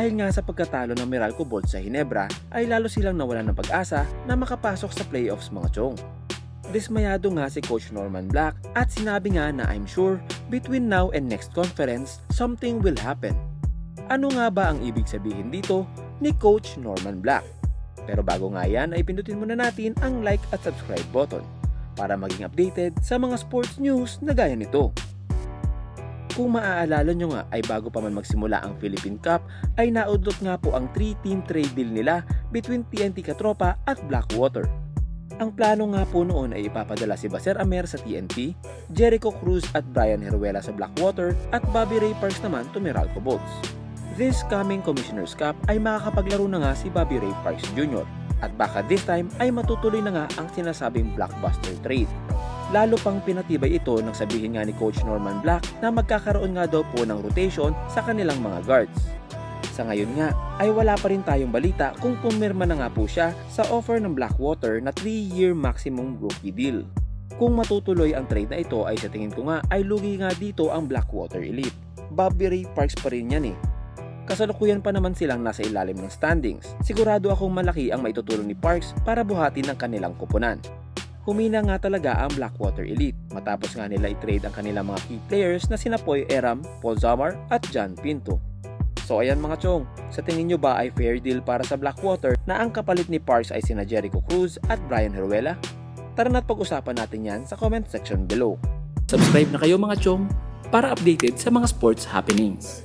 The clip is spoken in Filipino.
Dahil nga sa pagkatalo ng Meralco Bolts sa Ginebra ay lalo silang nawalan ng pag-asa na makapasok sa playoffs mga chong. Dismayado nga si Coach Norman Black at sinabi nga na I'm sure between now and next conference, something will happen. Ano nga ba ang ibig sabihin dito ni Coach Norman Black? Pero bago nga yan ay pindutin muna natin ang like at subscribe button para maging updated sa mga sports news na gaya nito. Kung maaalala nyo nga ay bago pa man magsimula ang Philippine Cup ay naudlot nga po ang 3-team trade deal nila between TNT Katropa at Blackwater. Ang plano nga po noon ay ipapadala si Baser Amer sa TNT, Jericho Cruz at Brian Heruela sa Blackwater at Bobby Ray Parks naman to Meralco Bolts. This coming Commissioner's Cup ay makakapaglaro na nga si Bobby Ray Parks Jr. at baka this time ay matutuloy na nga ang sinasabing blockbuster trade. Lalo pang pinatibay ito nang sabihin nga ni Coach Norman Black na magkakaroon nga daw po ng rotation sa kanilang mga guards. Sa ngayon nga ay wala pa rin tayong balita kung pumirma na nga po siya sa offer ng Blackwater na 3-year maximum rookie deal. Kung matutuloy ang trade na ito ay sa tingin ko nga ay lugi nga dito ang Blackwater Elite. Bobby Ray Parks pa rin yan eh. Kasalukuyan pa naman silang nasa ilalim ng standings. Sigurado akong malaki ang maitutulong ni Parks para buhatin ang kanilang kupunan. Humina nga talaga ang Blackwater Elite matapos nga nila i-trade ang kanilang mga key players na sina Poy Eram, Paul Zamar at John Pinto. So ayan mga chong, sa tingin nyo ba ay fair deal para sa Blackwater na ang kapalit ni Parks ay sina Jericho Cruz at Brian Heruela? Tara na't pag-usapan natin yan sa comment section below. Subscribe na kayo mga chong para updated sa mga sports happenings.